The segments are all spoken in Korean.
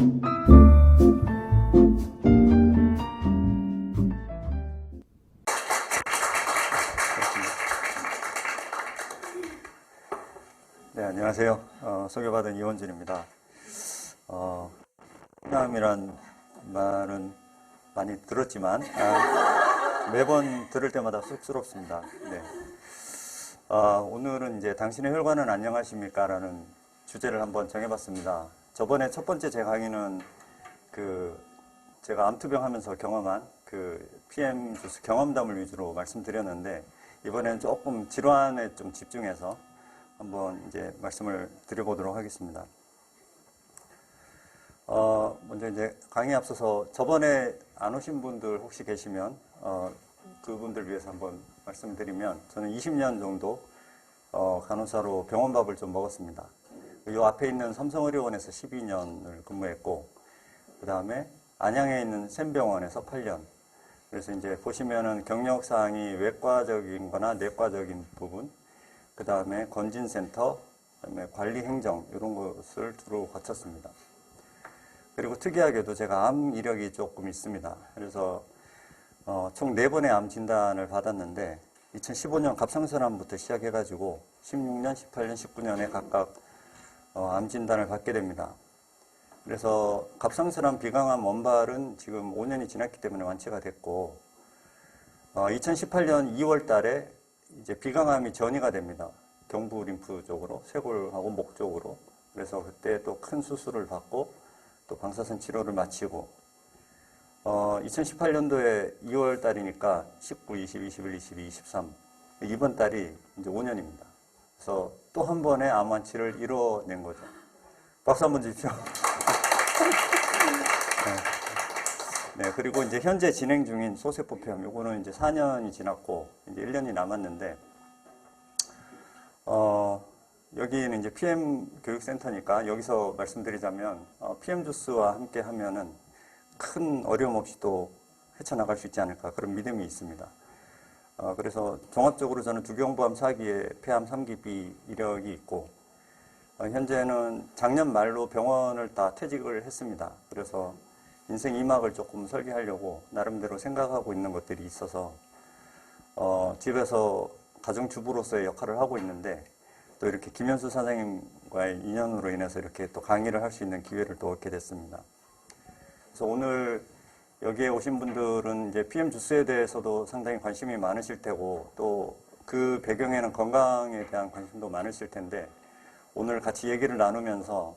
네, 안녕하세요. 소개받은 이원준입니다. 호남이란 말은 많이 들었지만 매번 들을 때마다 쑥스럽습니다. 네. 오늘은 이제 당신의 혈관은 안녕하십니까? 라는 주제를 한번 정해봤습니다. 저번에 첫 번째 제 강의는 제가 암투병 하면서 경험한 PM 주스 경험담을 위주로 말씀드렸는데, 이번에는 조금 질환에 좀 집중해서 한번 이제 말씀을 드려보도록 하겠습니다. 먼저 이제 강의에 앞서서 저번에 안 오신 분들 혹시 계시면, 그분들 위해서 한번 말씀드리면, 저는 20년 정도, 간호사로 병원밥을 좀 먹었습니다. 요 앞에 있는 삼성의료원에서 12년을 근무했고, 그 다음에 안양에 있는 샘병원에서 8년. 그래서 이제 보시면은 경력사항이 외과적인 거나 내과적인 부분, 그 다음에 건진센터, 그 다음에 관리행정, 이런 것을 주로 거쳤습니다. 그리고 특이하게도 제가 암 이력이 조금 있습니다. 그래서 총 4번의 암 진단을 받았는데, 2015년 갑상선암부터 시작해가지고 16년, 18년, 19년에 각각 암 진단을 받게 됩니다. 그래서 갑상선암, 비강암, 원발은 지금 5년이 지났기 때문에 완치가 됐고, 2018년 2월 달에 이제 비강암이 전이가 됩니다. 경부 림프 쪽으로, 쇄골하고 목 쪽으로. 그래서 그때 또 큰 수술을 받고 또 방사선 치료를 마치고, 2018년도에 2월 달이니까 19, 20, 21, 22, 23. 이번 달이 이제 5년입니다. 그래서 또 한 번의 암 완치를 이뤄낸 거죠. 박수 한번 주십시오. 네, 그리고 이제 현재 진행 중인 소세포폐암, 요거는 이제 4년이 지났고, 이제 1년이 남았는데, 여기는 이제 PM 교육센터니까 여기서 말씀드리자면, PM 주스와 함께 하면은 큰 어려움 없이 또 헤쳐나갈 수 있지 않을까, 그런 믿음이 있습니다. 그래서 종합적으로 저는 두경부암 4기에 폐암 3기 B 이력이 있고, 현재는 작년 말로 병원을 다 퇴직을 했습니다. 그래서 인생 2막을 조금 설계하려고 나름대로 생각하고 있는 것들이 있어서 집에서 가정주부로서의 역할을 하고 있는데, 또 이렇게 김현수 사장님과의 인연으로 인해서 이렇게 또 강의를 할 수 있는 기회를 또 얻게 됐습니다. 그래서 오늘 여기에 오신 분들은 이제 PM 주스에 대해서도 상당히 관심이 많으실 테고, 또 그 배경에는 건강에 대한 관심도 많으실 텐데, 오늘 같이 얘기를 나누면서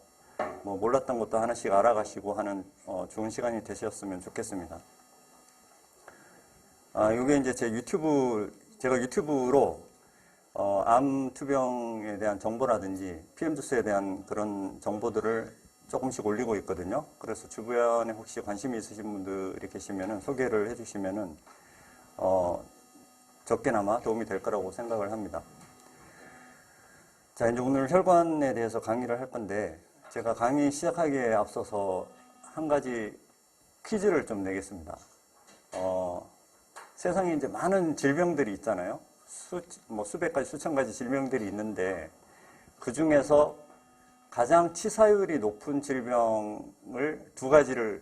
뭐 몰랐던 것도 하나씩 알아가시고 하는 좋은 시간이 되셨으면 좋겠습니다. 이게 이제 제가 유튜브로 암 투병에 대한 정보라든지 PM 주스에 대한 그런 정보들을 조금씩 올리고 있거든요. 그래서 주변에 혹시 관심이 있으신 분들이 계시면은 소개를 해주시면은 적게나마 도움이 될 거라고 생각을 합니다. 자, 이제 오늘 혈관에 대해서 강의를 할 건데, 제가 강의 시작하기에 앞서서 한 가지 퀴즈를 좀 내겠습니다. 세상에 이제 많은 질병들이 있잖아요. 수백 가지, 수천 가지 질병들이 있는데, 그 중에서 가장 치사율이 높은 질병을 2가지를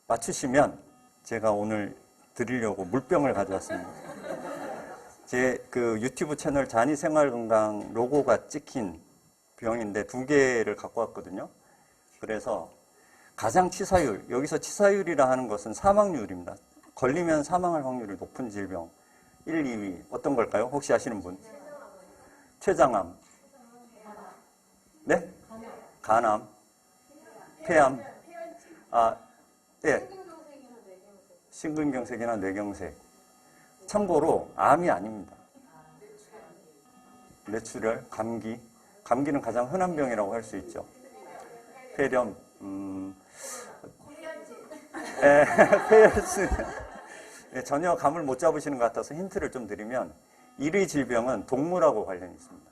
맞추시면 제가 오늘 드리려고 물병을 가져왔습니다. 제 유튜브 채널 잔이생활건강 로고가 찍힌 병인데 2개를 갖고 왔거든요. 그래서 가장 치사율, 여기서 치사율이라 하는 것은 사망률입니다. 걸리면 사망할 확률이 높은 질병 1, 2위 어떤 걸까요? 혹시 아시는 분? 췌장암. 네? 간암. 폐암. 예. 심근경색이나 뇌경색. 참고로 암이 아닙니다. 뇌출혈, 감기. 감기는 가장 흔한 병이라고 할 수 있죠. 폐렴, 폐혈증. 전혀 감을 못 잡으시는 것 같아서 힌트를 좀 드리면, 1위 질병은 동물하고 관련이 있습니다.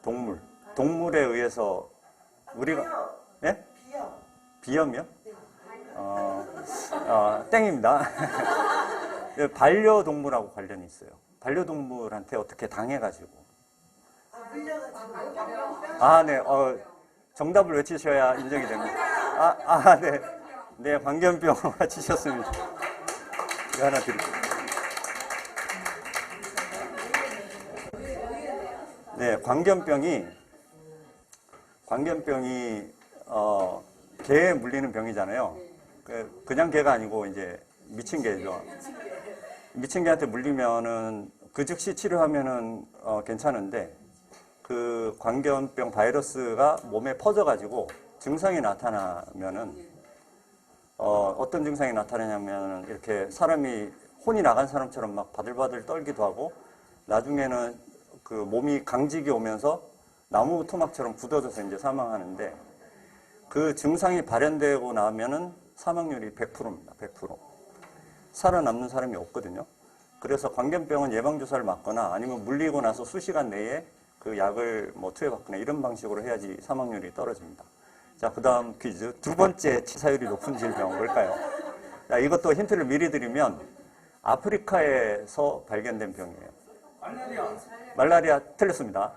동물. 동물에 의해서 우리가, 예? 비염이요? 땡입니다. 반려동물하고 관련이 있어요. 반려동물한테 어떻게 당해가지고. 네. 정답을 외치셔야 인정이 됩니다. 네. 네, 광견병 맞히셨습니다. 이거 하나 드릴게요. 네, 광견병이 개에 물리는 병이잖아요. 그냥 개가 아니고 이제 미친 개죠. 미친 개한테 물리면은 그 즉시 치료하면은 괜찮은데 그 광견병 바이러스가 몸에 퍼져가지고 증상이 나타나면은 어떤 증상이 나타나냐면은 이렇게 사람이 혼이 나간 사람처럼 막 바들바들 떨기도 하고 나중에는 그 몸이 강직이 오면서 나무 토막처럼 굳어져서 이제 사망하는데 그 증상이 발현되고 나면은 사망률이 100%입니다. 100%. 살아남는 사람이 없거든요. 그래서 광견병은 예방주사를 맞거나 아니면 물리고 나서 수시간 내에 그 약을 뭐 투여받거나 이런 방식으로 해야지 사망률이 떨어집니다. 자, 그 다음 퀴즈. 두 번째 치사율이 높은 질병은 뭘까요? 자, 이것도 힌트를 미리 드리면 아프리카에서 발견된 병이에요. 말라리아 틀렸습니다.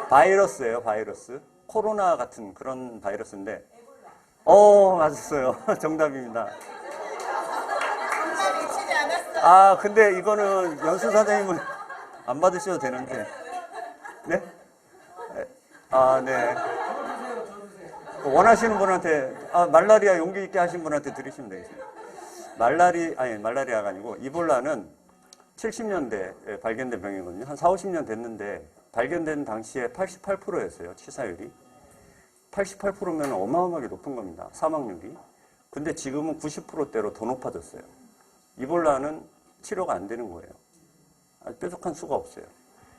바이러스예요, 바이러스. 코로나 같은 그런 바이러스인데. 맞았어요. 정답입니다. 근데 이거는 연수 사장님은 안 받으셔도 되는데. 네? 네. 원하시는 분한테, 말라리아 용기 있게 하신 분한테 드리시면 되겠습니다. 말라리아가 아니고, 이볼라는 70년대에 발견된 병이거든요. 한 4, 50년 됐는데, 발견된 당시에 88%였어요, 치사율이. 88%면 어마어마하게 높은 겁니다, 사망률이. 근데 지금은 90%대로 더 높아졌어요. 이볼라는 치료가 안 되는 거예요. 뾰족한 수가 없어요.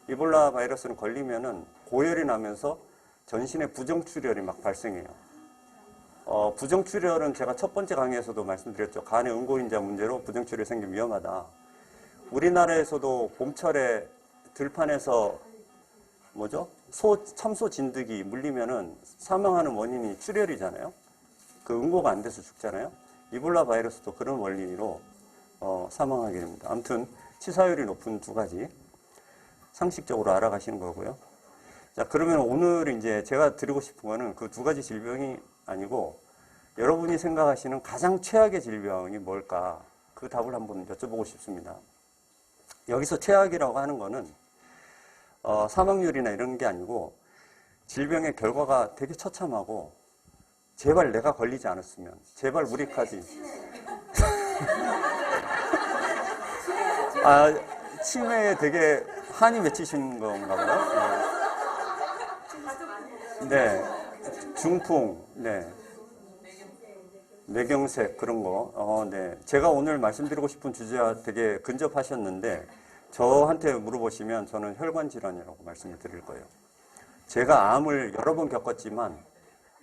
이볼라 바이러스는 걸리면은 고열이 나면서 전신에 부정출혈이 막 발생해요. 부정출혈은 제가 첫 번째 강의에서도 말씀드렸죠. 간의 응고인자 문제로 부정출혈이 생기면 위험하다. 우리나라에서도 봄철에 들판에서 참소 진드기 물리면은 사망하는 원인이 출혈이잖아요. 그 응고가 안 돼서 죽잖아요. 이볼라 바이러스도 그런 원리로 사망하게 됩니다. 아무튼 치사율이 높은 두 가지 상식적으로 알아가시는 거고요. 자, 그러면 오늘 이제 제가 드리고 싶은 거는 그 두 가지 질병이 아니고 여러분이 생각하시는 가장 최악의 질병이 뭘까? 그 답을 한번 여쭤보고 싶습니다. 여기서 최악이라고 하는 거는 사망률이나 이런 게 아니고 질병의 결과가 되게 처참하고 제발 내가 걸리지 않았으면 제발 우리까지 치매에 되게 한이 맺히신 건가 봐요. 네. 중풍, 네. 뇌경색, 그런 거. 네. 제가 오늘 말씀드리고 싶은 주제와 되게 근접하셨는데, 저한테 물어보시면 저는 혈관 질환이라고 말씀을 드릴 거예요. 제가 암을 여러 번 겪었지만,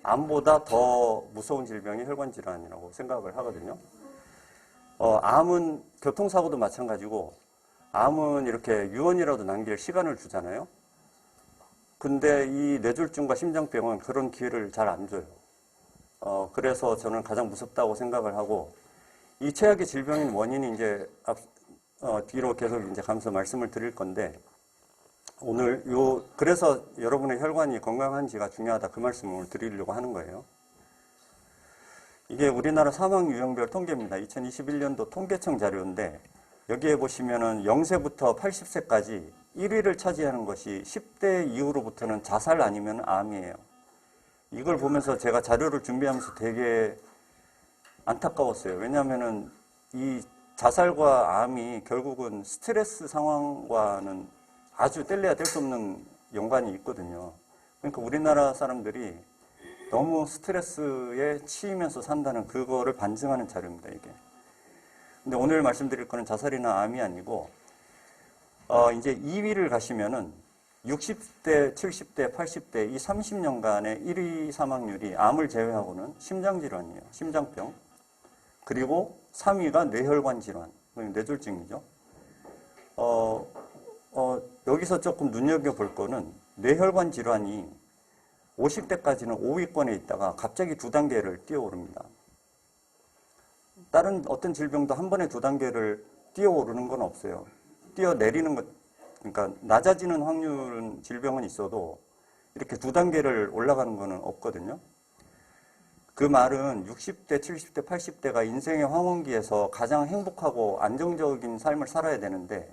암보다 더 무서운 질병이 혈관 질환이라고 생각을 하거든요. 암은 교통사고도 마찬가지고, 암은 이렇게 유언이라도 남길 시간을 주잖아요. 근데 이 뇌졸중과 심장병은 그런 기회를 잘 안 줘요. 그래서 저는 가장 무섭다고 생각을 하고, 이 최악의 질병인 원인이 이제 뒤로 계속 이제 가면서 말씀을 드릴 건데, 오늘 그래서 여러분의 혈관이 건강한지가 중요하다, 그 말씀을 드리려고 하는 거예요. 이게 우리나라 사망 유형별 통계입니다. 2021년도 통계청 자료인데, 여기에 보시면은 0세부터 80세까지 1위를 차지하는 것이 10대 이후로부터는 자살 아니면 암이에요. 이걸 보면서 제가 자료를 준비하면서 되게 안타까웠어요. 왜냐하면은 이 자살과 암이 결국은 스트레스 상황과는 아주 뗄래야 뗄 수 없는 연관이 있거든요. 그러니까 우리나라 사람들이 너무 스트레스에 치이면서 산다는 그거를 반증하는 자료입니다, 이게. 근데 오늘 말씀드릴 거는 자살이나 암이 아니고, 이제 2위를 가시면은 60대, 70대, 80대 이 30년간의 1위 사망률이 암을 제외하고는 심장질환이에요. 심장병. 그리고 3위가 뇌혈관 질환, 뇌졸중이죠. 여기서 조금 눈여겨볼 거는 뇌혈관 질환이 50대까지는 5위권에 있다가 갑자기 2단계를 뛰어오릅니다. 다른 어떤 질병도 한 번에 2단계를 뛰어오르는 건 없어요. 뛰어내리는 것, 그러니까 낮아지는 확률은 질병은 있어도 이렇게 두 단계를 올라가는 거는 없거든요. 그 말은 60대, 70대, 80대가 인생의 황혼기에서 가장 행복하고 안정적인 삶을 살아야 되는데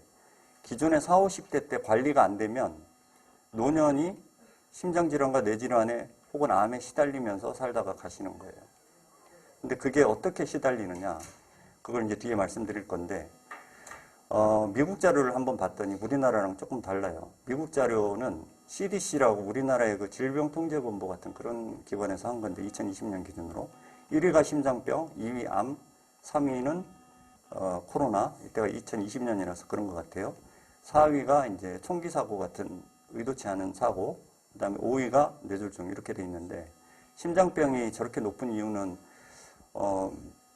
기존의 40, 50대 때 관리가 안 되면 노년이 심장질환과 뇌질환에 혹은 암에 시달리면서 살다가 가시는 거예요. 근데 그게 어떻게 시달리느냐, 그걸 이제 뒤에 말씀드릴 건데, 미국 자료를 한번 봤더니 우리나라랑 조금 달라요. 미국 자료는 CDC라고 우리나라의 그 질병통제본부 같은 그런 기관에서 한 건데, 2020년 기준으로 1위가 심장병, 2위 암, 3위는 코로나, 이때가 2020년이라서 그런 것 같아요. 4위가 이제 총기 사고 같은 의도치 않은 사고, 그 다음에 5위가 뇌졸중 이렇게 돼 있는데, 심장병이 저렇게 높은 이유는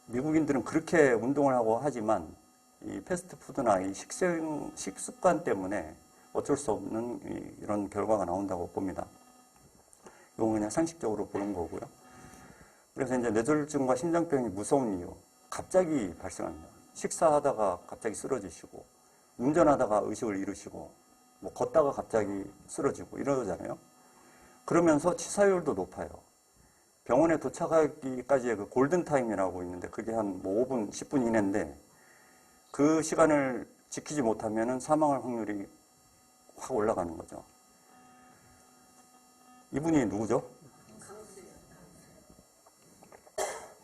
미국인들은 그렇게 운동을 하고 하지만 이 패스트푸드나 이 식습관 때문에 어쩔 수 없는 이런 결과가 나온다고 봅니다. 이건 그냥 상식적으로 보는 거고요. 그래서 이제 뇌졸중과 심장병이 무서운 이유, 갑자기 발생합니다. 식사하다가 갑자기 쓰러지시고, 운전하다가 의식을 잃으시고, 뭐 걷다가 갑자기 쓰러지고 이러잖아요. 그러면서 치사율도 높아요. 병원에 도착하기까지의 그 골든타임이라고 있는데 그게 한 뭐 5분, 10분 이내인데 그 시간을 지키지 못하면 사망할 확률이 확 올라가는 거죠. 이분이 누구죠?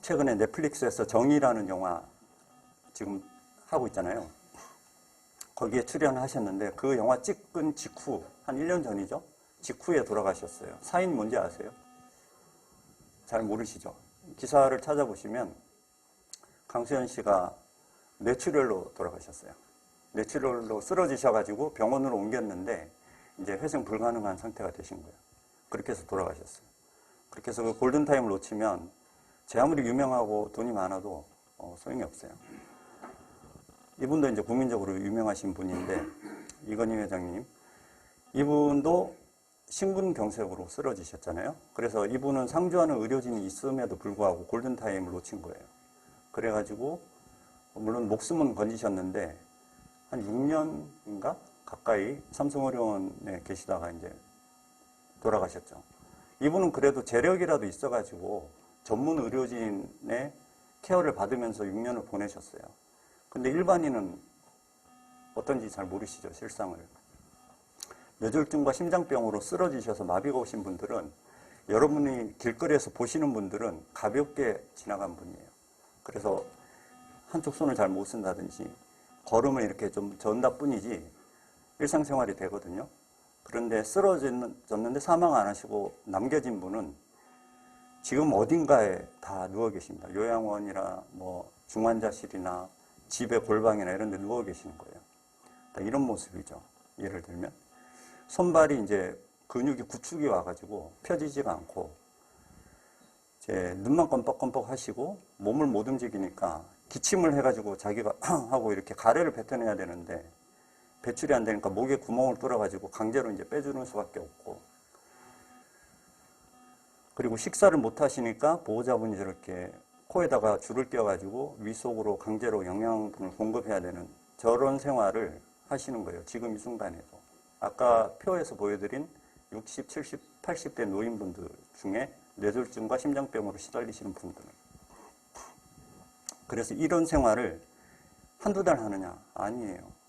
최근에 넷플릭스에서 정의라는 영화 지금 하고 있잖아요. 거기에 출연하셨는데 그 영화 찍은 직후, 한 1년 전이죠? 직후에 돌아가셨어요. 사인 뭔지 아세요? 잘 모르시죠? 기사를 찾아보시면 강수현 씨가 뇌출혈로 돌아가셨어요. 뇌출혈로 쓰러지셔가지고 병원으로 옮겼는데 이제 회생 불가능한 상태가 되신 거예요. 그렇게 해서 돌아가셨어요. 그렇게 해서 그 골든타임을 놓치면 제 아무리 유명하고 돈이 많아도 소용이 없어요. 이분도 이제 국민적으로 유명하신 분인데 이건희 회장님, 이분도 심근경색으로 쓰러지셨잖아요. 그래서 이분은 상주하는 의료진이 있음에도 불구하고 골든타임을 놓친 거예요. 그래가지고 물론 목숨은 건지셨는데 한 6년인가 가까이 삼성의료원에 계시다가 이제 돌아가셨죠. 이분은 그래도 재력이라도 있어가지고 전문 의료진의 케어를 받으면서 6년을 보내셨어요. 근데 일반인은 어떤지 잘 모르시죠, 실상을. 뇌졸중과 심장병으로 쓰러지셔서 마비가 오신 분들은 여러분이 길거리에서 보시는 분들은 가볍게 지나간 분이에요. 그래서 한쪽 손을 잘 못 쓴다든지 걸음을 이렇게 좀 전다 뿐이지 일상생활이 되거든요. 그런데 쓰러졌는데 사망 안 하시고 남겨진 분은 지금 어딘가에 다 누워 계십니다. 요양원이나 뭐 중환자실이나 집의 골방이나 이런 데 누워 계시는 거예요. 이런 모습이죠. 예를 들면 손발이 이제 근육이 구축이 와가지고 펴지지가 않고 이제 눈만 껌뻑껌뻑 하시고 몸을 못 움직이니까 기침을 해가지고 자기가 하고 이렇게 가래를 뱉어내야 되는데 배출이 안 되니까 목에 구멍을 뚫어가지고 강제로 이제 빼주는 수밖에 없고, 그리고 식사를 못 하시니까 보호자분이 저렇게 코에다가 줄을 띄워가지고 위 속으로 강제로 영양분을 공급해야 되는 저런 생활을 하시는 거예요. 지금 이 순간에도. 아까 표에서 보여드린 60, 70, 80대 노인분들 중에 뇌졸중과 심장병으로 시달리시는 분들은. 그래서 이런 생활을 한두 달 하느냐? 아니에요.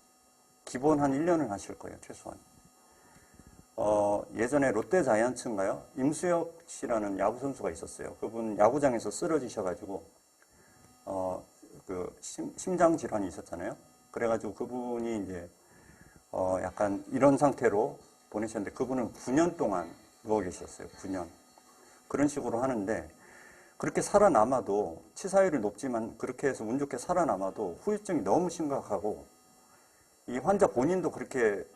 기본 한 1년은 하실 거예요, 최소한. 예전에 롯데 자이언츠인가요? 임수혁 씨라는 야구 선수가 있었어요. 그분 야구장에서 쓰러지셔가지고, 심장 질환이 있었잖아요. 그래가지고 그분이 이제, 약간 이런 상태로 보내셨는데 그분은 9년 동안 누워 계셨어요. 9년. 그런 식으로 하는데 그렇게 살아남아도 치사율이 높지만 그렇게 해서 운 좋게 살아남아도 후유증이 너무 심각하고 이 환자 본인도 그렇게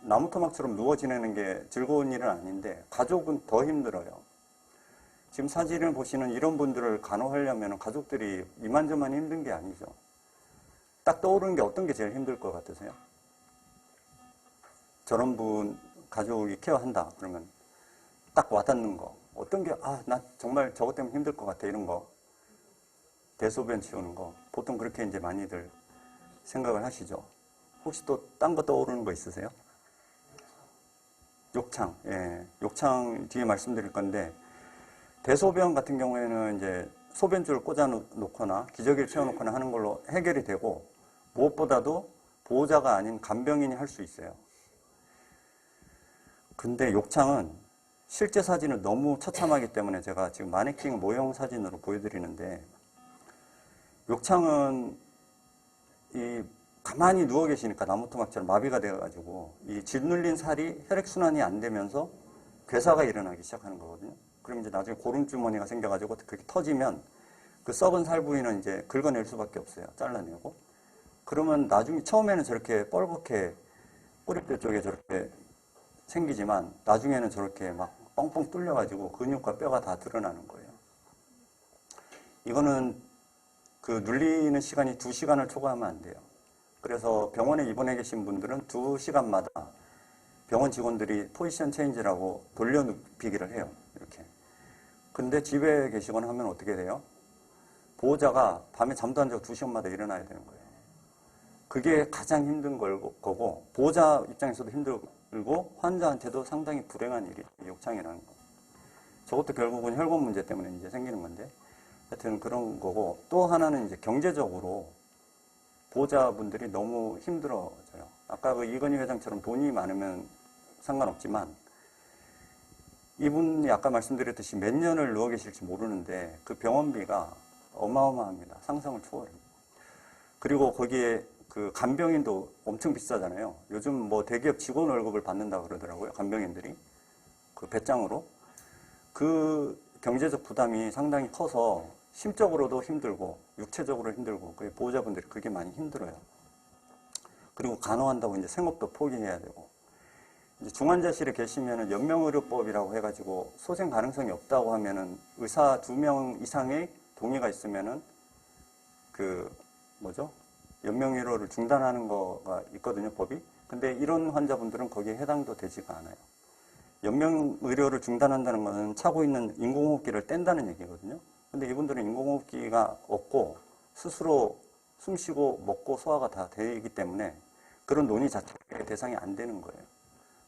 나무토막처럼 누워 지내는 게 즐거운 일은 아닌데 가족은 더 힘들어요. 지금 사진을 보시는 이런 분들을 간호하려면 가족들이 이만저만 힘든 게 아니죠. 딱 떠오르는 게 어떤 게 제일 힘들 것 같으세요? 저런 분 가족이 케어한다 그러면 딱 와닿는 거 어떤 게 나 정말 저것 때문에 힘들 것 같아 이런 거 대소변 치우는 거 보통 그렇게 이제 많이들 생각을 하시죠. 혹시 또 딴 거 떠오르는 거 있으세요? 욕창, 예, 욕창 뒤에 말씀드릴 건데, 대소변 같은 경우에는 이제 소변줄을 꽂아 놓거나 기저귀를 채워 놓거나 하는 걸로 해결이 되고, 무엇보다도 보호자가 아닌 간병인이 할 수 있어요. 근데 욕창은 실제 사진은 너무 처참하기 때문에 제가 지금 마네킹 모형 사진으로 보여드리는데, 욕창은 가만히 누워 계시니까 나무토막처럼 마비가 되어가지고 이 짓눌린 살이 혈액순환이 안 되면서 괴사가 일어나기 시작하는 거거든요. 그럼 이제 나중에 고름주머니가 생겨가지고 그렇게 터지면 그 썩은 살 부위는 이제 긁어낼 수밖에 없어요. 잘라내고. 그러면 나중에 처음에는 저렇게 뻘겋게 꼬리뼈 쪽에 저렇게 생기지만 나중에는 저렇게 막 뻥뻥 뚫려가지고 근육과 뼈가 다 드러나는 거예요. 이거는 그 눌리는 시간이 2시간을 초과하면 안 돼요. 그래서 병원에 입원해 계신 분들은 2시간마다 병원 직원들이 포지션 체인지라고 돌려눕히기를 해요. 이렇게. 근데 집에 계시거나 하면 어떻게 돼요? 보호자가 밤에 잠도 안 자고 2시간마다 일어나야 되는 거예요. 그게 가장 힘든 거고, 보호자 입장에서도 힘들고 환자한테도 상당히 불행한 일이 욕창이라는 거. 저것도 결국은 혈관 문제 때문에 이제 생기는 건데, 하여튼 그런 거고, 또 하나는 이제 경제적으로 보호자분들이 너무 힘들어져요. 아까 그 이건희 회장처럼 돈이 많으면 상관없지만, 이분이 아까 말씀드렸듯이 몇 년을 누워 계실지 모르는데 그 병원비가 어마어마합니다. 상상을 초월합니다. 그리고 거기에 그 간병인도 엄청 비싸잖아요. 요즘 뭐 대기업 직원 월급을 받는다 그러더라고요. 간병인들이. 그 배짱으로. 그 경제적 부담이 상당히 커서 심적으로도 힘들고 육체적으로 힘들고 그 보호자분들이 그게 많이 힘들어요. 그리고 간호한다고 이제 생업도 포기해야 되고. 이제 중환자실에 계시면은 연명의료법이라고 해가지고 소생 가능성이 없다고 하면은 의사 2명 이상의 동의가 있으면은 연명의료를 중단하는 거가 있거든요, 법이. 근데 이런 환자분들은 거기에 해당도 되지가 않아요. 연명의료를 중단한다는 것은 차고 있는 인공호흡기를 뗀다는 얘기거든요. 근데 이분들은 인공호흡기가 없고 스스로 숨쉬고 먹고 소화가 다 되기 때문에 그런 논의 자체의 대상이 안 되는 거예요.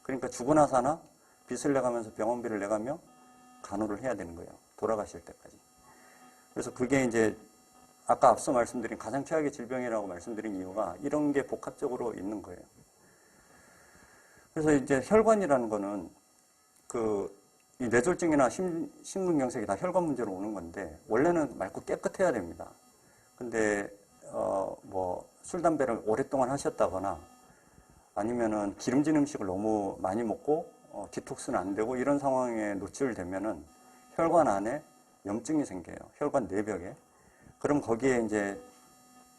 그러니까 죽으나 사나 빚을 내가면서 병원비를 내가며 간호를 해야 되는 거예요. 돌아가실 때까지. 그래서 그게 이제 아까 앞서 말씀드린 가장 최악의 질병이라고 말씀드린 이유가 이런 게 복합적으로 있는 거예요. 그래서 이제 혈관이라는 거는 이 뇌졸중이나 심근경색이 다 혈관 문제로 오는 건데 원래는 맑고 깨끗해야 됩니다. 근데 술, 담배를 오랫동안 하셨다거나 아니면은 기름진 음식을 너무 많이 먹고 디톡스는 안 되고 이런 상황에 노출되면은 혈관 안에 염증이 생겨요. 혈관 내벽에. 그럼 거기에 이제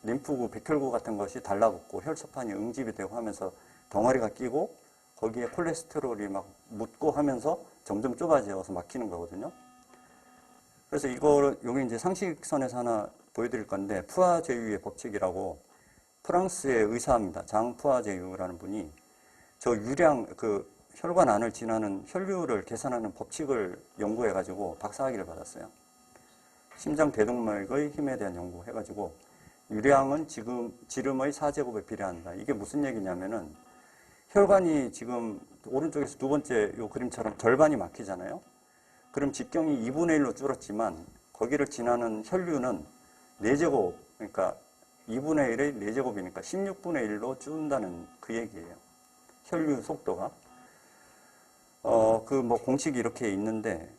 림프구, 백혈구 같은 것이 달라붙고 혈소판이 응집이 되고 하면서 덩어리가 끼고 거기에 콜레스테롤이 막 묻고 하면서 점점 좁아져서 막히는 거거든요. 그래서 여기 이제 상식선에서 하나 보여드릴 건데, 푸아제유의 법칙이라고 프랑스의 의사입니다. 장 푸아제유라는 분이 저 혈관 안을 지나는 혈류를 계산하는 법칙을 연구해가지고 박사학위를 받았어요. 심장 대동맥의 힘에 대한 연구해가지고 유량은 지금 지름의 4제곱에 비례한다. 이게 무슨 얘기냐면은 혈관이 지금 오른쪽에서 두 번째 요 그림처럼 절반이 막히잖아요. 그럼 직경이 2분의 1로 줄었지만 거기를 지나는 혈류는 4제곱, 그러니까 2분의 1의 4제곱이니까 16분의 1로 줄는다는 그 얘기예요. 혈류 속도가. 공식이 이렇게 있는데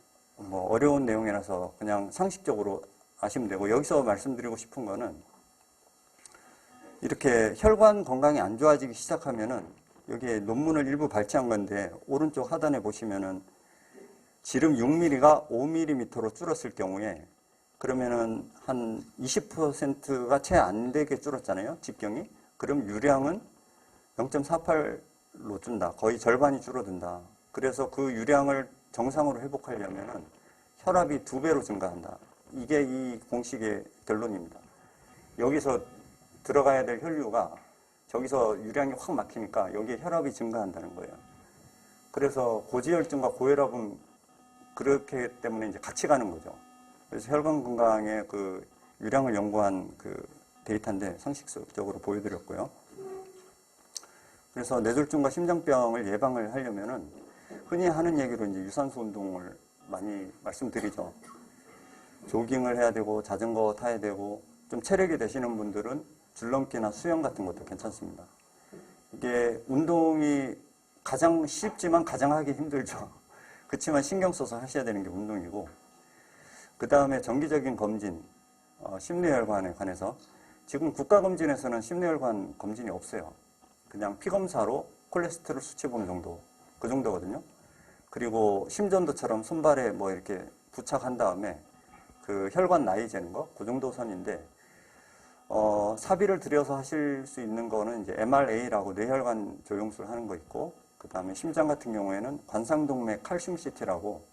어려운 내용이라서 그냥 상식적으로 아시면 되고, 여기서 말씀드리고 싶은 거는 이렇게 혈관 건강이 안 좋아지기 시작하면은 여기에 논문을 일부 발췌한 건데 오른쪽 하단에 보시면은 지름 6mm가 5mm로 줄었을 경우에 그러면은 한 20%가 채 안 되게 줄었잖아요. 직경이. 그럼 유량은 0.48로 준다. 거의 절반이 줄어든다. 그래서 그 유량을 정상으로 회복하려면은 혈압이 2배로 증가한다. 이게 이 공식의 결론입니다. 여기서 들어가야 될 혈류가 저기서 유량이 확 막히니까 여기에 혈압이 증가한다는 거예요. 그래서 고지혈증과 고혈압은 그렇기 때문에 이제 같이 가는 거죠. 그래서 혈관 건강의 그 유량을 연구한 그 데이터인데 상식적으로 보여드렸고요. 그래서 뇌졸중과 심장병을 예방을 하려면은 흔히 하는 얘기로 이제 유산소 운동을 많이 말씀드리죠. 조깅을 해야 되고 자전거 타야 되고 좀 체력이 되시는 분들은 줄넘기나 수영 같은 것도 괜찮습니다. 이게 운동이 가장 쉽지만 가장 하기 힘들죠. 그렇지만 신경 써서 하셔야 되는 게 운동이고, 그 다음에 정기적인 검진, 심뇌혈관에 관해서 지금 국가검진에서는 심뇌혈관 검진이 없어요. 그냥 피검사로 콜레스테롤 수치 보는 정도, 그 정도거든요. 그리고 심전도처럼 손발에 뭐 이렇게 부착한 다음에 그 혈관 나이 재는 거, 그 정도 선인데, 사비를 들여서 하실 수 있는 거는 이제 MRA라고 뇌혈관 조영술 하는 거 있고, 그 다음에 심장 같은 경우에는 관상동맥 칼슘 CT라고,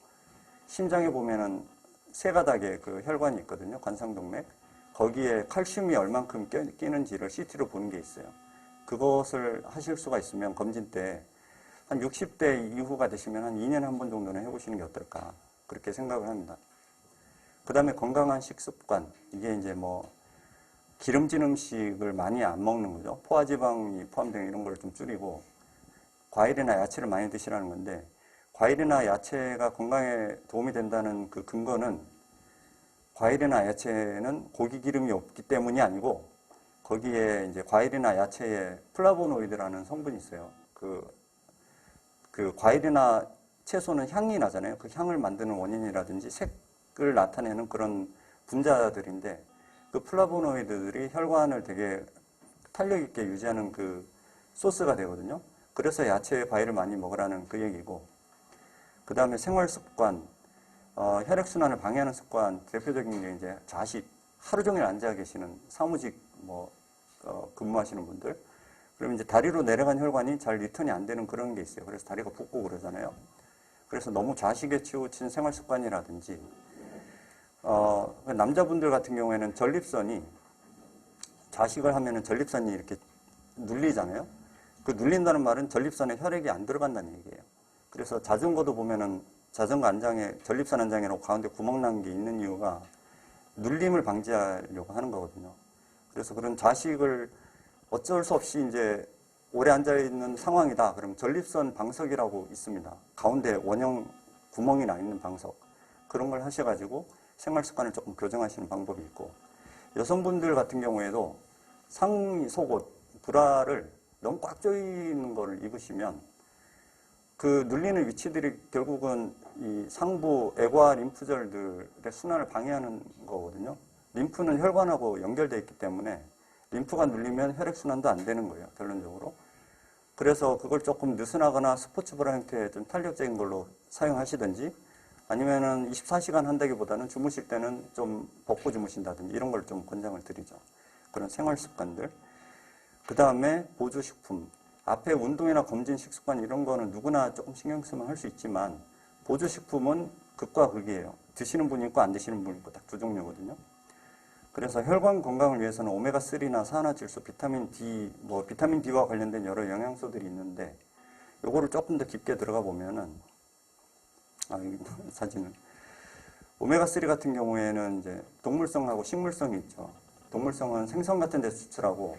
심장에 보면은 세 가닥의 그 혈관이 있거든요. 관상동맥. 거기에 칼슘이 얼만큼 끼는지를 CT로 보는 게 있어요. 그것을 하실 수가 있으면 검진 때 한 60대 이후가 되시면 한 2년에 한 번 정도는 해보시는 게 어떨까, 그렇게 생각을 합니다. 그 다음에 건강한 식습관, 이게 이제 뭐 기름진 음식을 많이 안 먹는 거죠. 포화지방이 포함된 이런 걸 좀 줄이고 과일이나 야채를 많이 드시라는 건데, 과일이나 야채가 건강에 도움이 된다는 그 근거는 과일이나 야채는 고기 기름이 없기 때문이 아니고, 거기에 이제 과일이나 야채에 플라보노이드라는 성분이 있어요. 그 과일이나 채소는 향이 나잖아요. 그 향을 만드는 원인이라든지 색을 나타내는 그런 분자들인데, 그 플라보노이드들이 혈관을 되게 탄력 있게 유지하는 그 소스가 되거든요. 그래서 야채, 과일을 많이 먹으라는 그 얘기고, 그 다음에 생활 습관, 혈액순환을 방해하는 습관, 대표적인 게 이제 좌식, 하루 종일 앉아 계시는 사무직 근무하시는 분들, 그러면 이제 다리로 내려간 혈관이 잘 리턴이 안 되는 그런 게 있어요. 그래서 다리가 붓고 그러잖아요. 그래서 너무 좌식에 치우친 생활 습관이라든지, 남자분들 같은 경우에는 전립선이, 좌식을 하면은 전립선이 이렇게 눌리잖아요. 그 눌린다는 말은 전립선에 혈액이 안 들어간다는 얘기예요. 그래서 자전거도 보면은 자전거 안장에 전립선 안장이라고 가운데 구멍 난 게 있는 이유가 눌림을 방지하려고 하는 거거든요. 그래서 그런 좌식을 어쩔 수 없이 이제 오래 앉아있는 상황이다. 그럼 전립선 방석이라고 있습니다. 가운데 원형 구멍이 나 있는 방석. 그런 걸 하셔가지고 생활 습관을 조금 교정하시는 방법이 있고, 여성분들 같은 경우에도 상의 속옷, 브라를 너무 꽉 조이는 거를 입으시면 그 눌리는 위치들이 결국은 이 상부 애과 림프절들의 순환을 방해하는 거거든요. 림프는 혈관하고 연결되어 있기 때문에 림프가 눌리면 혈액순환도 안 되는 거예요, 결론적으로. 그래서 그걸 조금 느슨하거나 스포츠 브라 형태의 좀 탄력적인 걸로 사용하시든지, 아니면은 24시간 한다기보다는 주무실 때는 좀 벗고 주무신다든지 이런 걸 좀 권장을 드리죠. 그런 생활 습관들. 그 다음에 보조식품. 앞에 운동이나 검진 식습관 이런 거는 누구나 조금 신경 쓰면 할 수 있지만, 보조식품은 극과 극이에요. 드시는 분이 있고 안 드시는 분이 있고 딱 두 종류거든요. 그래서 혈관 건강을 위해서는 오메가3나 산화질소, 비타민 D, 비타민 D와 관련된 여러 영양소들이 있는데, 요거를 조금 더 깊게 들어가 보면은, 이 사진은. 오메가3 같은 경우에는 이제 동물성하고 식물성이 있죠. 동물성은 생선 같은 데서 추출하고,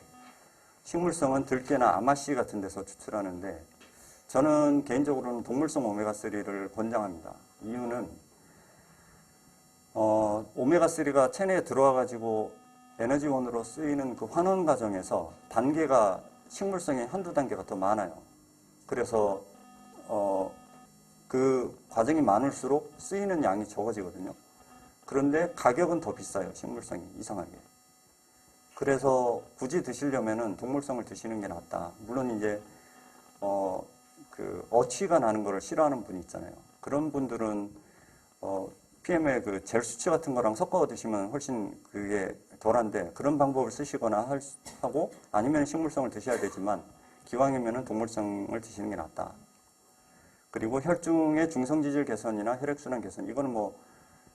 식물성은 들깨나 아마씨 같은 데서 추출하는데, 저는 개인적으로는 동물성 오메가3를 권장합니다. 이유는, 오메가3가 체내에 들어와가지고 에너지원으로 쓰이는 그 환원 과정에서 단계가 식물성이 한두 단계가 더 많아요. 그래서, 그 과정이 많을수록 쓰이는 양이 적어지거든요. 그런데 가격은 더 비싸요, 식물성이 이상하게. 그래서 굳이 드시려면은 동물성을 드시는 게 낫다. 물론 이제, 어취가 나는 거를 싫어하는 분이 있잖아요. 그런 분들은, PM의 그 젤 수치 같은 거랑 섞어 드시면 훨씬 그게 덜한데, 그런 방법을 쓰시거나 하고, 아니면 식물성을 드셔야 되지만, 기왕이면은 동물성을 드시는 게 낫다. 그리고 혈중의 중성지질 개선이나 혈액순환 개선, 이거는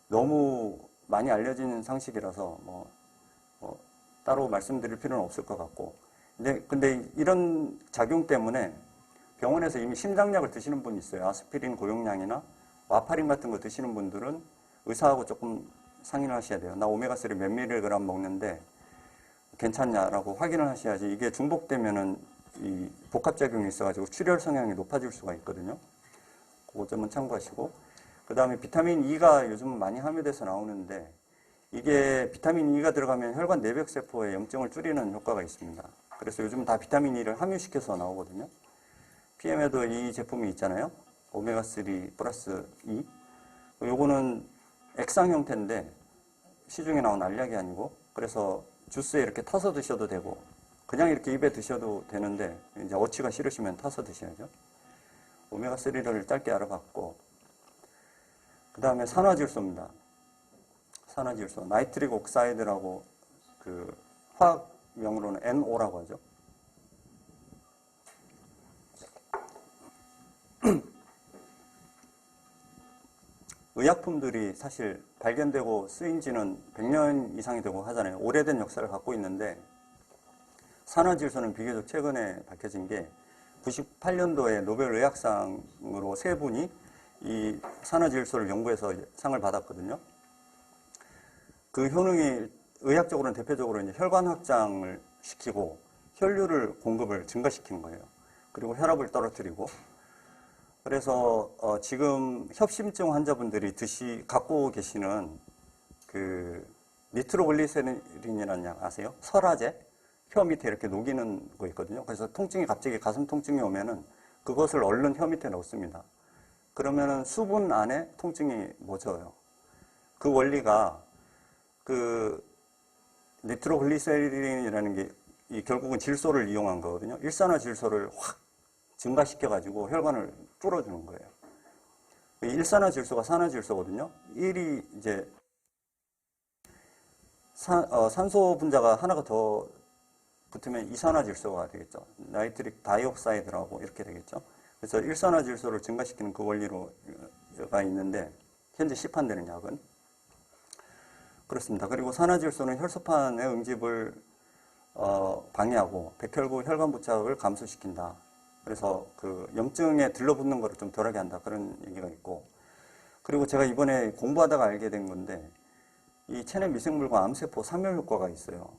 너무 많이 알려진 상식이라서 따로 말씀드릴 필요는 없을 것 같고, 근데 이런 작용 때문에 병원에서 이미 심장약을 드시는 분이 있어요. 아스피린 고용량이나 와파린 같은 거 드시는 분들은 의사하고 조금 상의를 하셔야 돼요. 나 오메가3 몇 밀리그램 먹는데 괜찮냐라고 확인을 하셔야지, 이게 중복되면은 이 복합작용이 있어가지고 출혈 성향이 높아질 수가 있거든요. 그거 좀 참고하시고, 그 다음에 비타민 E가 요즘 많이 함유돼서 나오는데, 이게 비타민 E가 들어가면 혈관 내벽세포의 염증을 줄이는 효과가 있습니다. 그래서 요즘 다 비타민 E를 함유시켜서 나오거든요. PM에도 이 제품이 있잖아요. 오메가3 플러스 E. 요거는 액상 형태인데 시중에 나온 알약이 아니고, 그래서 주스에 이렇게 타서 드셔도 되고 그냥 이렇게 입에 드셔도 되는데, 이제 어치가 싫으시면 타서 드셔야죠. 오메가3를 짧게 알아봤고, 그 다음에 산화질소입니다. 산화질소, 나이트릭 옥사이드라고, 그 화학명으로는 NO라고 하죠. 의약품들이 사실 발견되고 쓰인 지는 100년 이상이 되고 하잖아요. 오래된 역사를 갖고 있는데, 산화질소는 비교적 최근에 밝혀진 게 98년도에 노벨 의학상으로 세 분이 이 산화질소를 연구해서 상을 받았거든요. 그 효능이 의학적으로는 대표적으로 이제 혈관 확장을 시키고 혈류를 공급을 증가시킨 거예요. 그리고 혈압을 떨어뜨리고. 그래서 지금 협심증 환자분들이 갖고 계시는 그 니트로글리세린이라는 약 아세요? 설화제? 혀 밑에 이렇게 녹이는 거 있거든요. 그래서 통증이 갑자기 가슴 통증이 오면은 그것을 얼른 혀 밑에 넣습니다. 그러면은 수분 안에 통증이 멎어요. 그 원리가 그 니트로글리세린이라는 게 결국은 질소를 이용한 거거든요. 일산화질소를 확 증가시켜가지고 혈관을 뚫어주는 거예요. 일산화질소가 산화질소거든요. 1이 이제 산소 분자가 하나가 더 붙으면 이산화질소가 되겠죠. 나이트릭 다이옥사이드라고 이렇게 되겠죠. 그래서 일산화질소를 증가시키는 그 원리가 있는데, 현재 시판되는 약은 그렇습니다. 그리고 산화질소는 혈소판의 응집을 방해하고 백혈구 혈관 부착을 감소시킨다. 그래서 그 염증에 들러붙는 거를 좀 덜하게 한다. 그런 얘기가 있고, 그리고 제가 이번에 공부하다가 알게 된 건데, 이 체내 미생물과 암세포 사멸 효과가 있어요.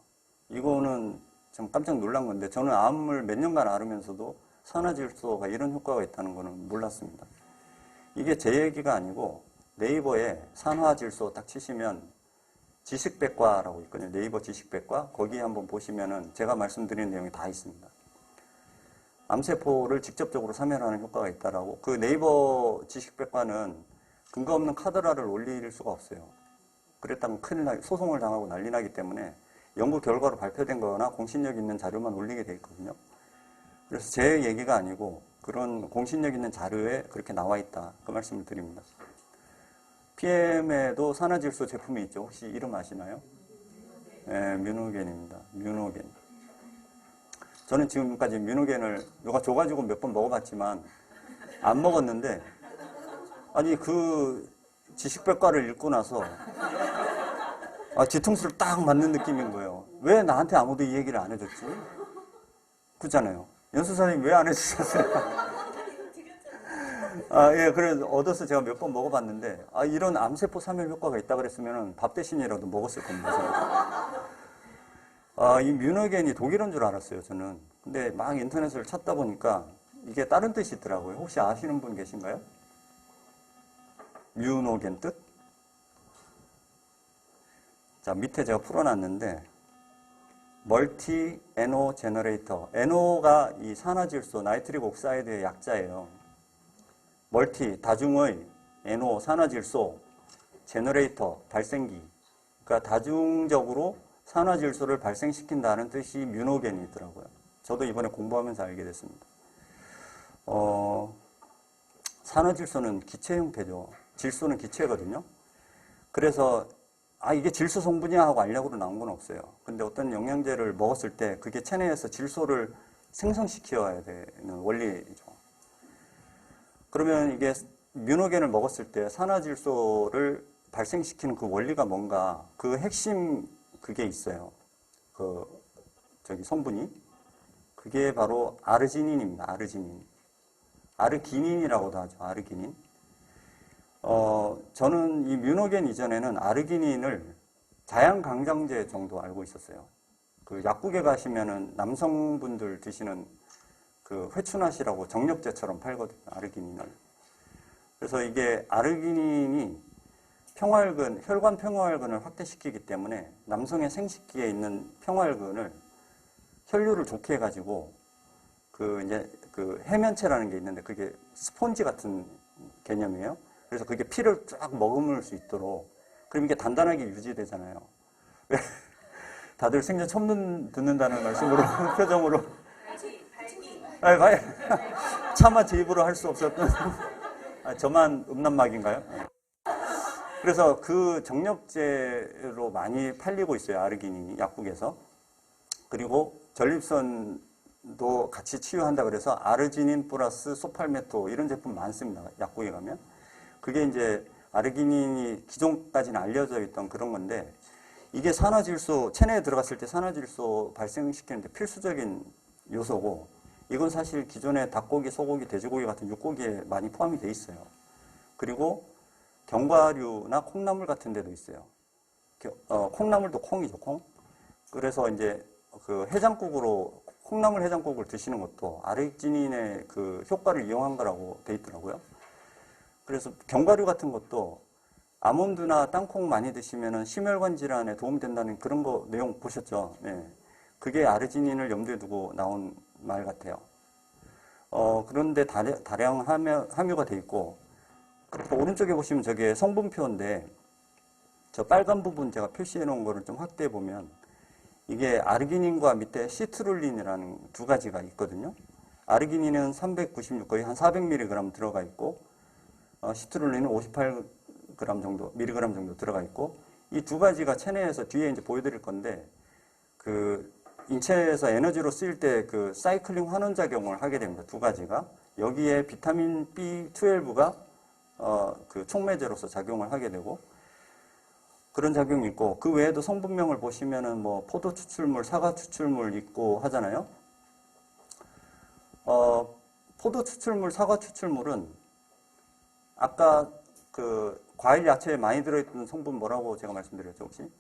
이거는 좀 깜짝 놀란 건데, 저는 암을 몇 년간 앓으면서도 산화질소가 이런 효과가 있다는 거는 몰랐습니다. 이게 제 얘기가 아니고 네이버에 산화질소 딱 치시면 지식백과라고 있거든요. 네이버 지식백과. 거기 한번 보시면은 제가 말씀드린 내용이 다 있습니다. 암세포를 직접적으로 사멸하는 효과가 있다라고. 그 네이버 지식백과는 근거 없는 카드라를 올릴 수가 없어요. 그랬다면 큰일 나기, 소송을 당하고 난리 나기 때문에 연구 결과로 발표된 거나 공신력 있는 자료만 올리게 돼 있거든요. 그래서 제 얘기가 아니고 그런 공신력 있는 자료에 그렇게 나와 있다. 그 말씀을 드립니다. PM에도 산화질소 제품이 있죠. 혹시 이름 아시나요? 네, 뮤노겐입니다. 뮤노겐. 저는 지금까지 뮤노겐을 누가 줘가지고 몇 번 먹어봤지만 안 먹었는데, 아니 그 지식백과를 읽고 나서 뒤통수를 딱 맞는 느낌인 거예요. 왜 나한테 아무도 이 얘기를 안 해줬지? 그렇잖아요. 연수 선생님 왜 안 해주셨어요? 예, 그래서 얻어서 제가 몇 번 먹어봤는데, 이런 암세포 사멸 효과가 있다 그랬으면 밥 대신이라도 먹었을 겁니다. 이 뮤노겐이 독일어인 줄 알았어요, 저는. 근데 막 인터넷을 찾다 보니까 이게 다른 뜻이 있더라고요. 혹시 아시는 분 계신가요? 뮤노겐 뜻? 자, 밑에 제가 풀어놨는데, 멀티 NO 제너레이터. NO가 이 산화질소, 나이트릭 옥사이드의 약자예요. 멀티, 다중의 NO, 산화질소, 제너레이터, 발생기. 그러니까 다중적으로 산화질소를 발생시킨다는 뜻이 뮤노겐이 있더라고요. 저도 이번에 공부하면서 알게 됐습니다. 산화질소는 기체 형태죠. 질소는 기체거든요. 그래서 이게 질소 성분이야 하고 알약으로 나온 건 없어요. 근데 어떤 영양제를 먹었을 때 그게 체내에서 질소를 생성시켜야 되는 원리죠. 그러면 이게 뮤노겐을 먹었을 때 산화질소를 발생시키는 그 원리가 뭔가, 그 핵심 그게 있어요. 성분이. 그게 바로 아르지닌입니다. 아르지닌. 아르기닌이라고도 하죠. 아르기닌. 저는 이 뮤노겐 이전에는 아르기닌을 자양강장제 정도 알고 있었어요. 그 약국에 가시면은 남성분들 드시는 그 회춘하시라고 정력제처럼 팔거든요. 아르기닌을. 그래서 이게 아르기닌이 평화혈근, 혈관 평화혈근을 확대시키기 때문에 남성의 생식기에 있는 평화혈근을 혈류를 좋게 해가지고 그 해면체라는 게 있는데 그게 스폰지 같은 개념이에요. 그래서 그게 피를 쫙 머금을 수 있도록 그럼 이게 단단하게 유지되잖아요. 다들 생전 처음 듣는다는 말씀으로 표정으로 차마 제 입으로 할 수 없었던 저만 음란막인가요? 그래서 그 정력제로 많이 팔리고 있어요. 아르기닌이 약국에서. 그리고 전립선도 같이 치유한다 그래서 아르지닌 플러스 소팔메토 이런 제품 많습니다. 약국에 가면. 그게 이제 아르기닌이 기존까지는 알려져 있던 그런 건데 이게 산화질소, 체내에 들어갔을 때 산화질소 발생시키는데 필수적인 요소고 이건 사실 기존의 닭고기, 소고기, 돼지고기 같은 육고기에 많이 포함이 돼 있어요. 그리고 견과류나 콩나물 같은 데도 있어요. 콩나물도 콩이죠, 콩. 그래서 이제 그 해장국으로 콩나물 해장국을 드시는 것도 아르기닌의 그 효과를 이용한 거라고 돼 있더라고요. 그래서 견과류 같은 것도 아몬드나 땅콩 많이 드시면은 심혈관 질환에 도움 된다는 그런 거 내용 보셨죠? 네. 그게 아르지닌을 염두에 두고 나온 말 같아요. 그런데 다량 함유가 돼 있고 오른쪽에 보시면 저게 성분표인데 저 빨간 부분 제가 표시해 놓은 거를 좀 확대해 보면 이게 아르기닌과 밑에 시트룰린이라는 두 가지가 있거든요. 아르기닌은 396 거의 한 400mg 들어가 있고 시트룰린은 58g 정도, 밀리그램 정도 들어가 있고 이 두 가지가 체내에서 뒤에 이제 보여드릴 건데 그 인체에서 에너지로 쓰일 때 그 사이클링 환원 작용을 하게 됩니다. 두 가지가 여기에 비타민 B12가 그 촉매제로서 작용을 하게 되고 그런 작용이 있고 그 외에도 성분명을 보시면은 뭐 포도 추출물, 사과 추출물 있고 하잖아요. 포도 추출물, 사과 추출물은 아까 그 과일 야채에 많이 들어있던 성분 뭐라고 제가 말씀드렸죠 혹시?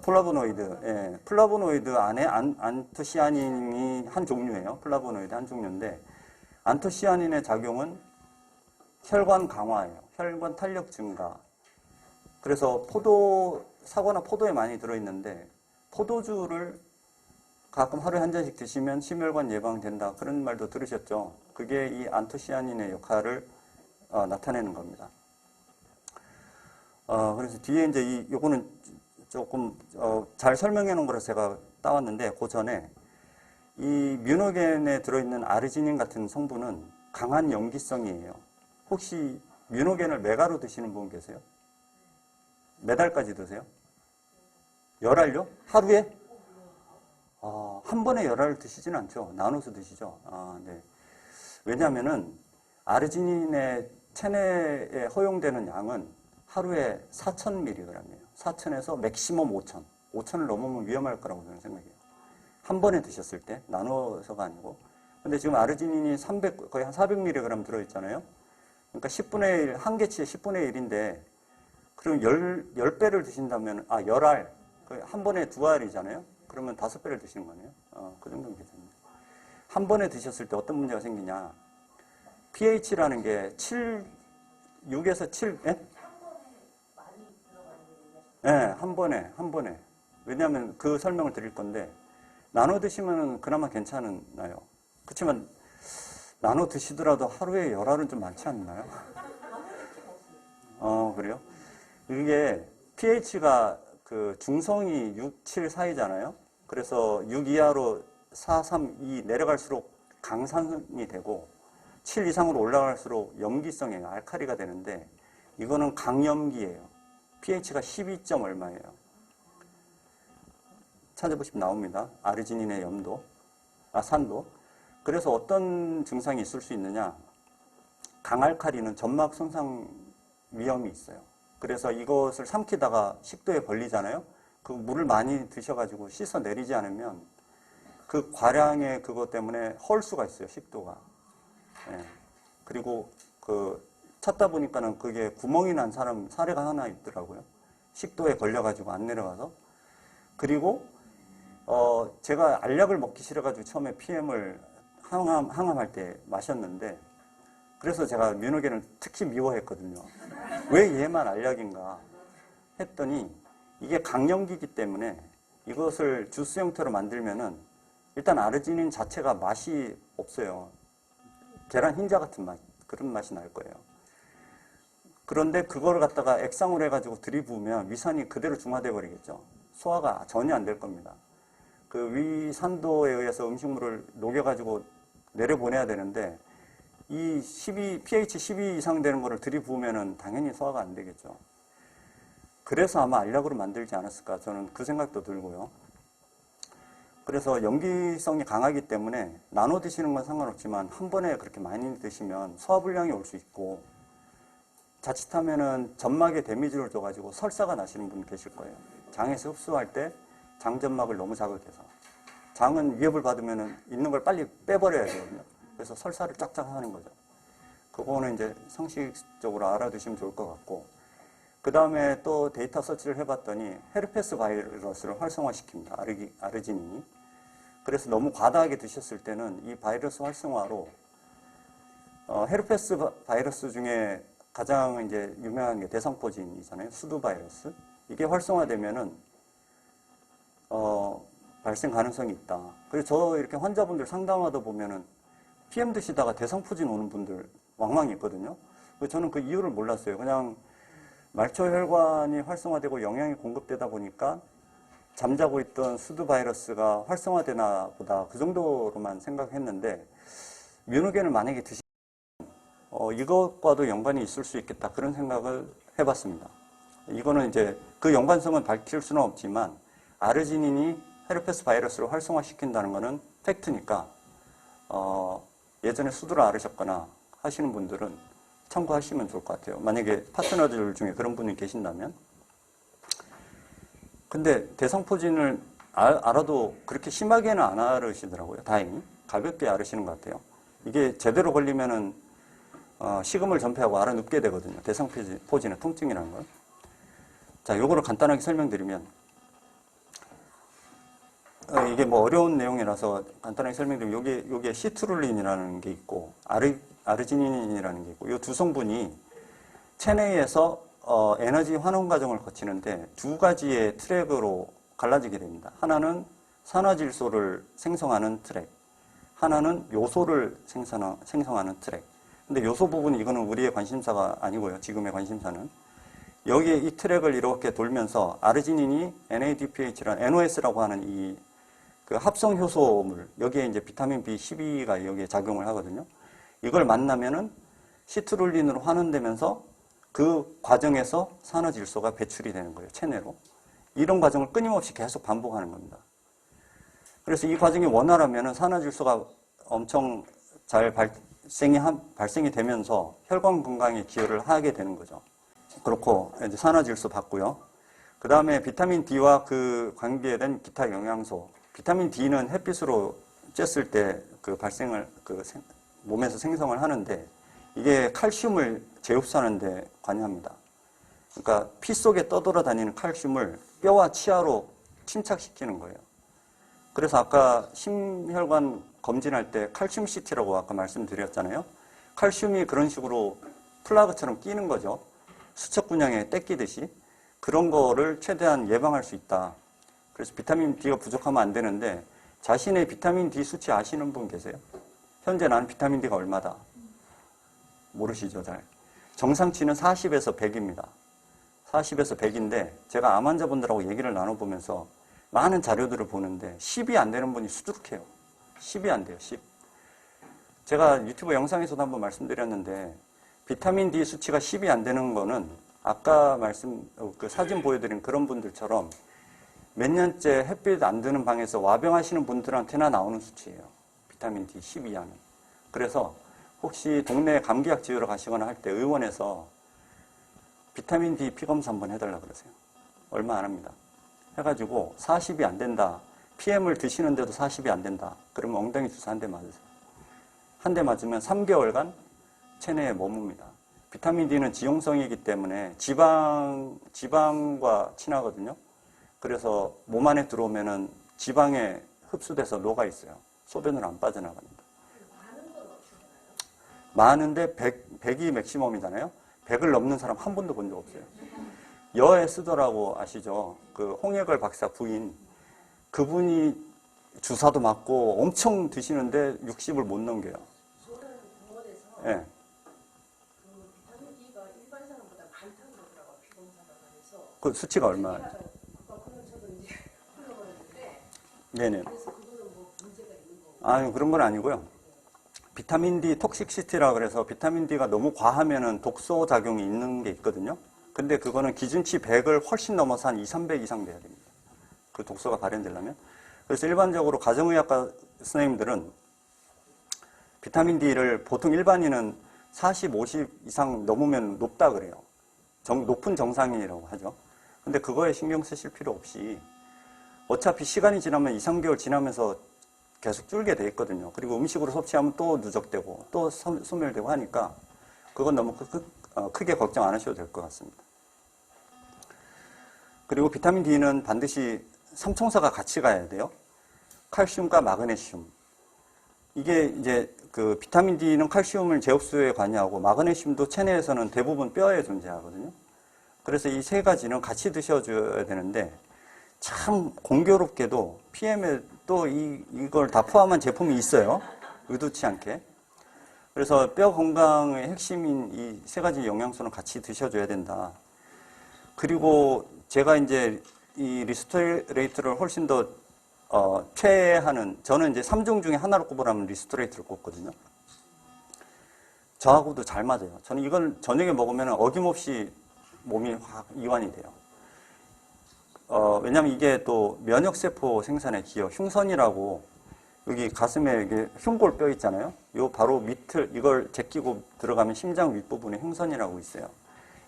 플라보노이드. 예, 플라보노이드 안에 안토시아닌이 한 종류예요. 플라보노이드 한 종류인데 안토시아닌의 작용은 혈관 강화예요. 혈관 탄력 증가. 그래서 사과나 포도에 많이 들어있는데 포도주를 가끔 하루에 한 잔씩 드시면 심혈관 예방된다. 그런 말도 들으셨죠? 그게 이 안토시아닌의 역할을 나타내는 겁니다. 그래서 뒤에 이제 요거는 조금 잘 설명해 놓은 거라서 제가 따왔는데 그 전에 이 뮤노겐에 들어있는 아르지닌 같은 성분은 강한 염기성이에요. 혹시 뮤노겐을 메가로 드시는 분 계세요? 매달까지 드세요? 열알요? 하루에? 한 번에 열알을 드시진 않죠. 나눠서 드시죠. 네. 왜냐하면은 아르지닌의 체내에 허용되는 양은 하루에 4,000mg이에요. 4,000에서 맥시멈 5,000. 5,000을 넘으면 위험할 거라고 저는 생각해요. 한 번에 드셨을 때 나눠서가 아니고. 근데 지금 아르지닌이 거의 한 400mg 들어있잖아요. 그러니까 10분의 1, 한 개치에 10분의 1인데 그럼 10배를 드신다면 열알. 한 번에 2알이잖아요. 그러면 5배를 드시는 거네요. 그 정도면 괜찮네요. 한 번에 드셨을 때 어떤 문제가 생기냐. pH라는 게 6에서 7, 예? 네, 한 번에. 왜냐하면 그 설명을 드릴 건데, 나눠 드시면 그나마 괜찮나요? 그렇지만, 나눠 드시더라도 하루에 열알은 좀 많지 않나요? 그래요? 이게 pH가 그 중성이 6, 7 사이잖아요? 그래서 6 이하로 4, 3, 2 내려갈수록 강산이 되고, 7 이상으로 올라갈수록 염기성이에요. 알칼리가 되는데, 이거는 강염기예요. pH가 12점 얼마예요. 찾아보시면 나옵니다. 아르지닌의 산도. 그래서 어떤 증상이 있을 수 있느냐. 강알칼리는 점막 손상 위험이 있어요. 그래서 이것을 삼키다가 식도에 걸리잖아요. 그 물을 많이 드셔가지고 씻어 내리지 않으면 그 과량의 그것 때문에 헐 수가 있어요. 식도가. 예. 그리고 찾다 보니까는 그게 구멍이 난 사례가 하나 있더라고요. 식도에 걸려가지고 안 내려가서. 그리고, 제가 알약을 먹기 싫어가지고 처음에 PM을 항암할 때 마셨는데, 그래서 제가 뮤노겐을 특히 미워했거든요. 왜 얘만 알약인가 했더니 이게 강염기이기 때문에 이것을 주스 형태로 만들면은 일단 아르지닌 자체가 맛이 없어요. 계란 흰자 같은 맛, 그런 맛이 날 거예요. 그런데 그걸 갖다가 액상으로 해가지고 들이부으면 위산이 그대로 중화돼 버리겠죠. 소화가 전혀 안 될 겁니다. 그 위산도에 의해서 음식물을 녹여가지고 내려보내야 되는데 이 pH 12 이상 되는 거를 들이부으면은 당연히 소화가 안 되겠죠. 그래서 아마 알약으로 만들지 않았을까 저는 그 생각도 들고요. 그래서 염기성이 강하기 때문에 나눠 드시는 건 상관없지만 한 번에 그렇게 많이 드시면 소화불량이 올 수 있고 자칫하면은 점막에 데미지를 줘가지고 설사가 나시는 분 계실 거예요. 장에서 흡수할 때 장점막을 너무 자극해서 장은 위협을 받으면은 있는 걸 빨리 빼버려야 되거든요. 그래서 설사를 쫙쫙 하는 거죠. 그거는 이제 상식적으로 알아두시면 좋을 것 같고 그 다음에 또 데이터 서치를 해봤더니 헤르페스 바이러스를 활성화시킵니다. 아르지닌이. 그래서 너무 과다하게 드셨을 때는 이 바이러스 활성화로 헤르페스 바이러스 중에 가장 이제 유명한 게 대상포진이잖아요. 수두 바이러스. 이게 활성화되면은 발생 가능성이 있다. 그래서 저 이렇게 환자분들 상담하다 보면은 PM 드시다가 대상포진 오는 분들 왕왕 있거든요. 저는 그 이유를 몰랐어요. 그냥 말초혈관이 활성화되고 영양이 공급되다 보니까 잠자고 있던 수두 바이러스가 활성화되나 보다 그 정도로만 생각했는데 뮤노겐을 만약에 드시면 이것과도 연관이 있을 수 있겠다 그런 생각을 해봤습니다. 이거는 이제 그 연관성은 밝힐 수는 없지만 아르지닌이 헤르페스 바이러스를 활성화시킨다는 것은 팩트니까 예전에 수두를 앓으셨거나 하시는 분들은 참고하시면 좋을 것 같아요. 만약에 파트너들 중에 그런 분이 계신다면. 근데 대상포진을 알아도 그렇게 심하게는 안 앓으시더라고요. 다행히. 가볍게 앓으시는 것 같아요. 이게 제대로 걸리면은 식음을 전폐하고 앓아눕게 되거든요. 대상포진의 통증이라는 걸. 자, 요거를 간단하게 설명드리면 이게 뭐 어려운 내용이라서 간단하게 설명드리면 요게 시트룰린이라는 게 있고 아르지닌이라는 게 있고 요 두 성분이 체내에서 에너지 환원 과정을 거치는데 두 가지의 트랙으로 갈라지게 됩니다. 하나는 산화질소를 생성하는 트랙, 하나는 요소를 생성하는 트랙. 근데 요소 부분이 이거는 우리의 관심사가 아니고요. 지금의 관심사는 여기에 이 트랙을 이렇게 돌면서 아르지닌이 NADPH라는 NOS라고 하는 이 그 합성 효소물, 여기에 이제 비타민 B12가 여기에 작용을 하거든요. 이걸 만나면은 시트룰린으로 환원되면서 그 과정에서 산화질소가 배출이 되는 거예요. 체내로. 이런 과정을 끊임없이 계속 반복하는 겁니다. 그래서 이 과정이 원활하면은 산화질소가 엄청 잘 발생이 되면서 혈관 건강에 기여를 하게 되는 거죠. 그렇고 이제 산화질소 받고요. 그 다음에 비타민 D와 그 관계된 기타 영양소. 비타민 D는 햇빛으로 쬐었을 때 그 발생을 몸에서 생성을 하는데 이게 칼슘을 재흡수하는데 관여합니다. 그러니까 피 속에 떠돌아다니는 칼슘을 뼈와 치아로 침착시키는 거예요. 그래서 아까 심혈관 검진할 때 칼슘 CT라고 아까 말씀드렸잖아요. 칼슘이 그런 식으로 플라그처럼 끼는 거죠. 수척군양에 떼끼듯이. 그런 거를 최대한 예방할 수 있다. 그래서 비타민 D가 부족하면 안 되는데 자신의 비타민 D 수치 아시는 분 계세요? 현재 나는 비타민 D가 얼마다? 모르시죠, 잘. 정상치는 40에서 100입니다. 40에서 100인데 제가 암 환자분들하고 얘기를 나눠보면서 많은 자료들을 보는데 10이 안 되는 분이 수두룩해요. 10이 안 돼요, 10. 제가 유튜브 영상에서도 한번 말씀드렸는데 비타민 D 수치가 10이 안 되는 거는 아까 그 사진 보여드린 그런 분들처럼 몇 년째 햇빛 안 드는 방에서 와병하시는 분들한테나 나오는 수치예요. 비타민 D 10 이하는. 그래서 혹시 동네 감기약 지으러 가시거나 할 때 의원에서 비타민 D 피검사 한번 해달라 그러세요. 얼마 안 합니다. 해가지고 40이 안 된다. PM을 드시는데도 40이 안 된다. 그러면 엉덩이 주사 한 대 맞으세요. 한 대 맞으면 3개월간 체내에 머뭅니다. 비타민 D는 지용성이기 때문에 지방과 친하거든요. 그래서 몸 안에 들어오면은 지방에 흡수돼서 녹아 있어요. 소변으로 안 빠져나갑니다. 많은데 100이 맥시멈이잖아요. 100을 넘는 사람 한 번도 본 적 없어요. 여에스더라고 아시죠? 그 홍익을 박사 부인. 그분이 주사도 맞고 엄청 드시는데 60을 못 넘겨요. 저는 병원에서 네. 그 비타민 D가 일반 사람보다 많다고 그러더라고요. 피검사가 그래서. 그 수치가 얼마예요? 그거는 저도 이제 흘러버렸는데. 네네. 그래서 그거는 뭐 문제가 있는 거고. 아, 그런 건 아니고요. 비타민 D 톡식시티라 그래서 비타민 D가 너무 과하면은 독소 작용이 있는 게 있거든요. 근데 그거는 기준치 100을 훨씬 넘어서 한 2, 300 이상 돼야 됩니다. 그 독소가 발현되려면. 그래서 일반적으로 가정의학과 선생님들은 비타민 D를 보통 일반인은 40, 50 이상 넘으면 높다 그래요. 높은 정상이라고 하죠. 근데 그거에 신경 쓰실 필요 없이 어차피 시간이 지나면 2, 3개월 지나면서 계속 줄게 돼 있거든요. 그리고 음식으로 섭취하면 또 누적되고 또 소멸되고 하니까 그건 너무 크게 걱정 안 하셔도 될 것 같습니다. 그리고 비타민 D는 반드시 삼총사가 같이 가야 돼요. 칼슘과 마그네슘. 이게 이제 그 비타민 D는 칼슘을 제흡수에 관여하고 마그네슘도 체내에서는 대부분 뼈에 존재하거든요. 그래서 이 세 가지는 같이 드셔줘야 되는데 참 공교롭게도 PM에 또 이걸 다 포함한 제품이 있어요. 의도치 않게. 그래서 뼈 건강의 핵심인 이 세 가지 영양소는 같이 드셔줘야 된다. 그리고 제가 이제 이 리스토레이트를 훨씬 더 최애하는, 저는 이제 3종 중에 하나로 꼽으라면 리스토레이트를 꼽거든요. 저하고도 잘 맞아요. 저는 이걸 저녁에 먹으면 어김없이 몸이 확 이완이 돼요. 왜냐면 이게 또 면역세포 생산에 기여, 흉선이라고 여기 가슴에 이게 흉골 뼈 있잖아요. 요 바로 밑을, 이걸 제끼고 들어가면 심장 윗부분에 흉선이라고 있어요.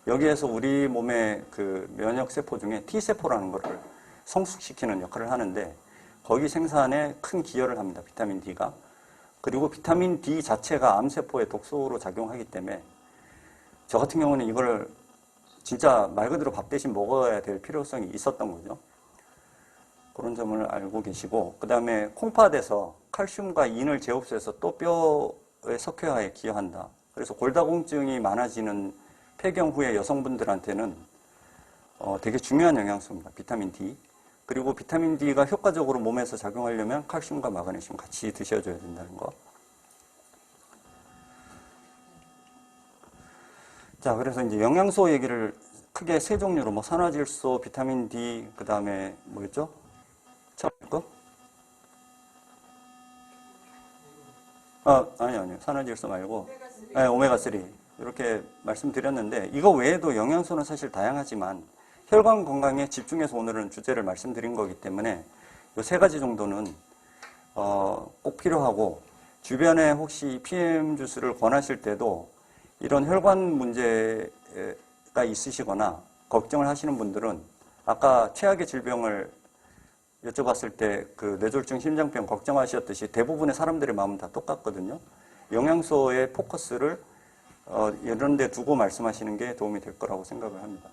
여기에서 우리 몸의 그 면역세포 중에 T세포라는 거를 성숙시키는 역할을 하는데 거기 생산에 큰 기여를 합니다. 비타민 D가. 그리고 비타민 D 자체가 암세포의 독소로 작용하기 때문에 저 같은 경우는 이걸 진짜 말 그대로 밥 대신 먹어야 될 필요성이 있었던 거죠. 그런 점을 알고 계시고, 그 다음에 콩팥에서 칼슘과 인을 제흡수해서 또 뼈의 석회화에 기여한다. 그래서 골다공증이 많아지는 폐경 후에 여성분들한테는 되게 중요한 영양소입니다. 비타민 D. 그리고 비타민 D가 효과적으로 몸에서 작용하려면 칼슘과 마그네슘 같이 드셔줘야 된다는 거. 자, 그래서 이제 영양소 얘기를 크게 세 종류로, 뭐 산화질소, 비타민 D, 그 다음에 뭐였죠? 처음 거? 아니요. 산화질소 말고. 네, 오메가3. 이렇게 말씀드렸는데, 이거 외에도 영양소는 사실 다양하지만, 혈관 건강에 집중해서 오늘은 주제를 말씀드린 거기 때문에, 이 세 가지 정도는, 꼭 필요하고, 주변에 혹시 PM 주스를 권하실 때도, 이런 혈관 문제가 있으시거나 걱정을 하시는 분들은 아까 최악의 질병을 여쭤봤을 때 그 뇌졸중 심장병 걱정하셨듯이 대부분의 사람들의 마음은 다 똑같거든요. 영양소의 포커스를 이런 데 두고 말씀하시는 게 도움이 될 거라고 생각을 합니다.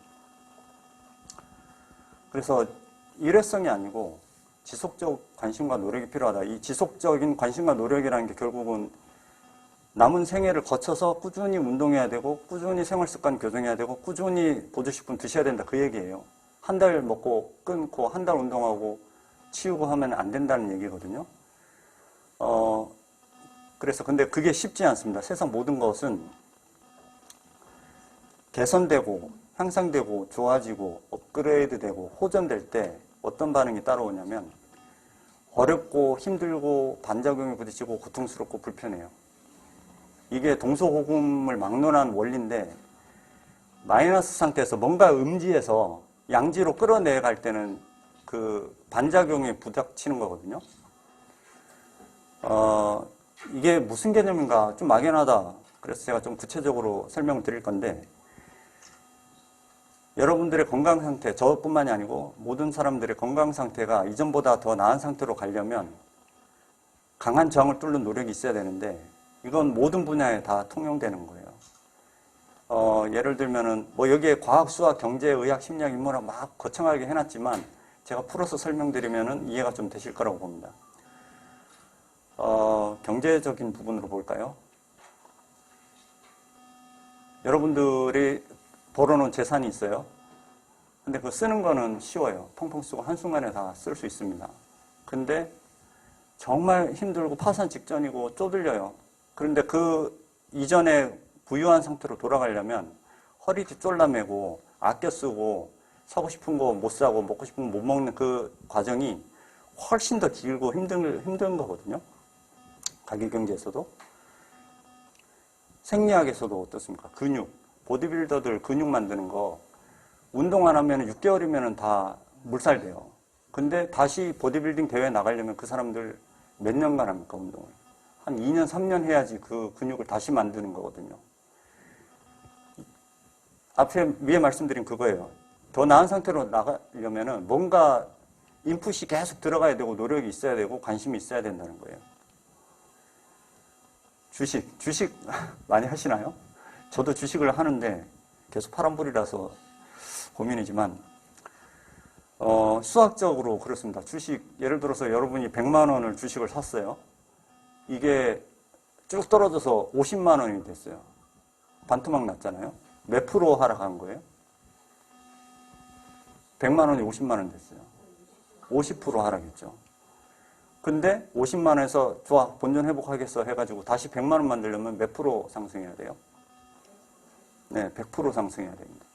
그래서 일회성이 아니고 지속적 관심과 노력이 필요하다. 이 지속적인 관심과 노력이라는 게 결국은 남은 생애를 거쳐서 꾸준히 운동해야 되고 꾸준히 생활습관 교정해야 되고 꾸준히 보조식품 드셔야 된다, 그 얘기예요. 한 달 먹고 끊고 한 달 운동하고 치우고 하면 안 된다는 얘기거든요. 그래서 근데 그게 쉽지 않습니다. 세상 모든 것은 개선되고 향상되고 좋아지고 업그레이드되고 호전될 때 어떤 반응이 따라오냐면 어렵고 힘들고 반작용에 부딪히고 고통스럽고 불편해요. 이게 동서고금을 막론한 원리인데 마이너스 상태에서 뭔가 음지에서 양지로 끌어내갈 때는 그 반작용에 부닥치는 거거든요. 이게 무슨 개념인가 좀 막연하다. 그래서 제가 좀 구체적으로 설명을 드릴 건데 여러분들의 건강 상태, 저뿐만이 아니고 모든 사람들의 건강 상태가 이전보다 더 나은 상태로 가려면 강한 저항을 뚫는 노력이 있어야 되는데 이건 모든 분야에 다 통용되는 거예요. 예를 들면은 뭐 여기에 과학, 수학, 경제, 의학, 심리학, 인문학 막 거창하게 해놨지만 제가 풀어서 설명드리면은 이해가 좀 되실 거라고 봅니다. 경제적인 부분으로 볼까요? 여러분들이 벌어놓은 재산이 있어요. 근데 그거 쓰는 거는 쉬워요. 펑펑 쓰고 한순간에 다 쓸 수 있습니다. 근데 정말 힘들고 파산 직전이고 쪼들려요. 그런데 그 이전에 부유한 상태로 돌아가려면 허리띠 쫄라매고 아껴 쓰고 사고 싶은 거 못 사고 먹고 싶은 거 못 먹는 그 과정이 훨씬 더 길고 힘든 거거든요. 가계경제에서도. 생리학에서도 어떻습니까? 근육, 보디빌더들 근육 만드는 거 운동 안 하면 6개월이면 다 물살돼요. 근데 다시 보디빌딩 대회 나가려면 그 사람들 몇 년간 합니까, 운동을? 한 2년, 3년 해야지 그 근육을 다시 만드는 거거든요. 위에 말씀드린 그거예요. 더 나은 상태로 나가려면은 뭔가 인풋이 계속 들어가야 되고 노력이 있어야 되고 관심이 있어야 된다는 거예요. 주식 많이 하시나요? 저도 주식을 하는데 계속 파란불이라서 고민이지만 수학적으로 그렇습니다. 주식 예를 들어서 여러분이 100만 원을 주식을 샀어요. 이게 쭉 떨어져서 50만 원이 됐어요. 반토막 났잖아요. 몇 프로 하락한 거예요? 100만 원이 50만 원 됐어요. 50% 하락했죠. 근데 50만 원에서 좋아 본전 회복하겠어 해가지고 다시 100만 원 만들려면 몇 프로 상승해야 돼요? 네, 100% 상승해야 됩니다.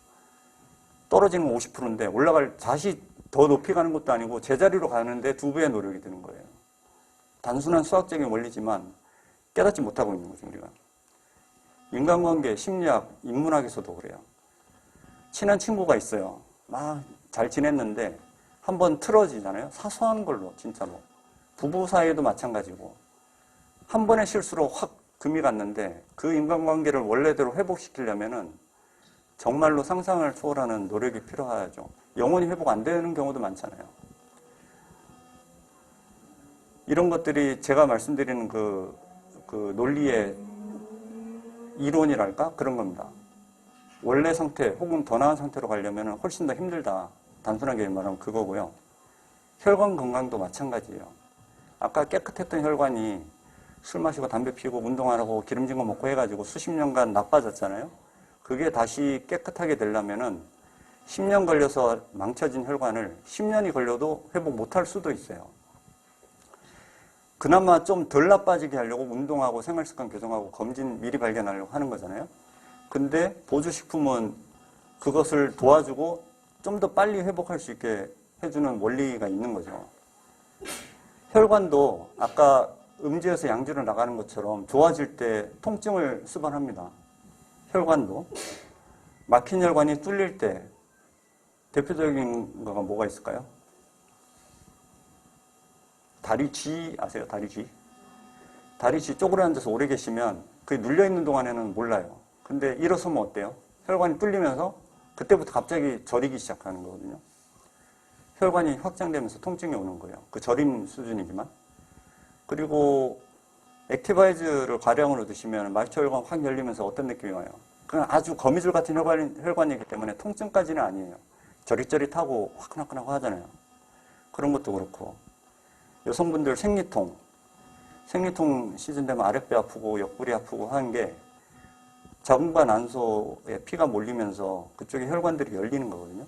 떨어지는 건 50%인데 올라갈 다시 더 높이 가는 것도 아니고 제자리로 가는데 2배의 노력이 드는 거예요. 단순한 수학적인 원리지만 깨닫지 못하고 있는 거죠, 우리가. 인간관계, 심리학, 인문학에서도 그래요. 친한 친구가 있어요. 막 잘 지냈는데 한번 틀어지잖아요. 사소한 걸로 진짜로. 부부 사이에도 마찬가지고 한 번의 실수로 확 금이 갔는데 그 인간관계를 원래대로 회복시키려면은 정말로 상상을 초월하는 노력이 필요하죠. 영원히 회복 안 되는 경우도 많잖아요. 이런 것들이 제가 말씀드리는 그 논리의 이론이랄까? 그런 겁니다. 원래 상태 혹은 더 나은 상태로 가려면 훨씬 더 힘들다. 단순하게 말하면 그거고요. 혈관 건강도 마찬가지예요. 아까 깨끗했던 혈관이 술 마시고 담배 피우고 운동 안 하고 기름진 거 먹고 해가지고 수십 년간 나빠졌잖아요. 그게 다시 깨끗하게 되려면은 10년 걸려서 망쳐진 혈관을 10년이 걸려도 회복 못할 수도 있어요. 그나마 좀 덜 나빠지게 하려고 운동하고 생활습관 교정하고 검진 미리 발견하려고 하는 거잖아요. 근데 보조식품은 그것을 도와주고 좀 더 빨리 회복할 수 있게 해주는 원리가 있는 거죠. 혈관도 아까 음지에서 양지로 나가는 것처럼 좋아질 때 통증을 수반합니다. 혈관도. 막힌 혈관이 뚫릴 때 대표적인 거가 뭐가 있을까요? 다리 쥐 아세요? 다리 쥐? 다리 쥐 쪼그려 앉아서 오래 계시면 그게 눌려있는 동안에는 몰라요. 근데 일어서면 어때요? 혈관이 뚫리면서 그때부터 갑자기 저리기 시작하는 거거든요. 혈관이 확장되면서 통증이 오는 거예요. 그 저림 수준이지만. 그리고 액티바이즈를 과량으로 드시면 말초혈관 확 열리면서 어떤 느낌이 와요? 그냥 아주 거미줄 같은 혈관이기 때문에 통증까지는 아니에요. 저릿저릿하고 화끈화끈하고 하잖아요. 그런 것도 그렇고. 여성분들 생리통 시즌 되면 아랫배 아프고 옆구리 아프고 하는 게 자궁과 난소에 피가 몰리면서 그쪽에 혈관들이 열리는 거거든요.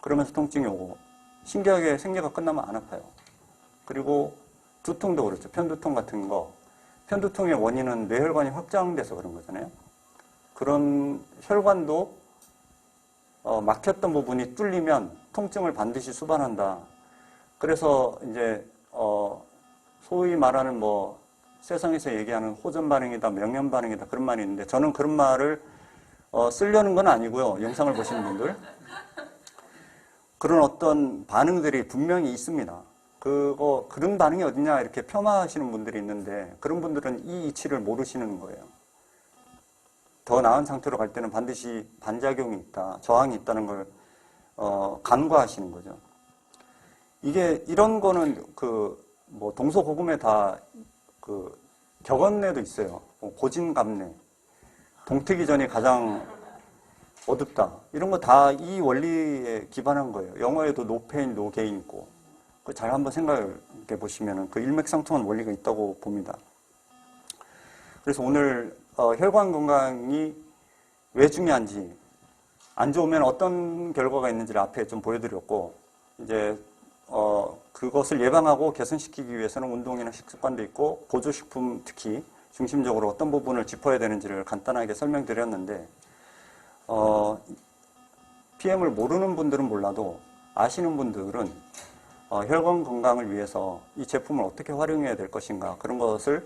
그러면서 통증이 오고 신기하게 생리가 끝나면 안 아파요. 그리고 두통도 그렇죠. 편두통 같은 거. 편두통의 원인은 뇌혈관이 확장돼서 그런 거잖아요. 그런 혈관도 막혔던 부분이 뚫리면 통증을 반드시 수반한다. 그래서 이제 소위 말하는 뭐 세상에서 얘기하는 호전 반응이다, 명령 반응이다 그런 말이 있는데 저는 그런 말을 쓰려는 건 아니고요. 영상을 보시는 분들 그런 어떤 반응들이 분명히 있습니다. 그런 반응이 어디냐 이렇게 폄하하시는 분들이 있는데 그런 분들은 이 이치를 모르시는 거예요. 더 나은 상태로 갈 때는 반드시 반작용이 있다, 저항이 있다는 걸 간과하시는 거죠. 이게 이런 거는 뭐 동서고금에 다 격언내도 있어요. 고진감래, 동트기 전이 가장 어둡다. 이런 거 다 이 원리에 기반한 거예요. 영어에도 no pain, no gain 있고. 잘 한번 생각해 보시면 그 일맥상통한 원리가 있다고 봅니다. 그래서 오늘 혈관 건강이 왜 중요한지, 안 좋으면 어떤 결과가 있는지를 앞에 좀 보여드렸고, 이제 그것을 예방하고 개선시키기 위해서는 운동이나 식습관도 있고 보조식품 특히 중심적으로 어떤 부분을 짚어야 되는지를 간단하게 설명드렸는데, PM을 모르는 분들은 몰라도 아시는 분들은 혈관 건강을 위해서 이 제품을 어떻게 활용해야 될 것인가, 그런 것을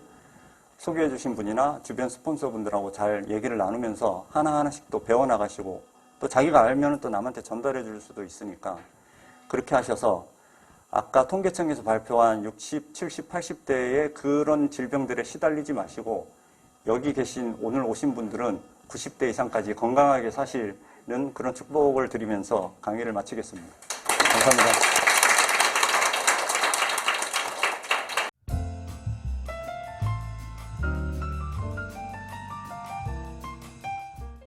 소개해 주신 분이나 주변 스폰서분들하고 잘 얘기를 나누면서 하나하나씩 또 배워나가시고, 또 자기가 알면 또 남한테 전달해 줄 수도 있으니까 그렇게 하셔서 아까 통계청에서 발표한 60, 70, 80대의 그런 질병들에 시달리지 마시고, 여기 계신 오늘 오신 분들은 90대 이상까지 건강하게 사시는 그런 축복을 드리면서 강의를 마치겠습니다. 감사합니다.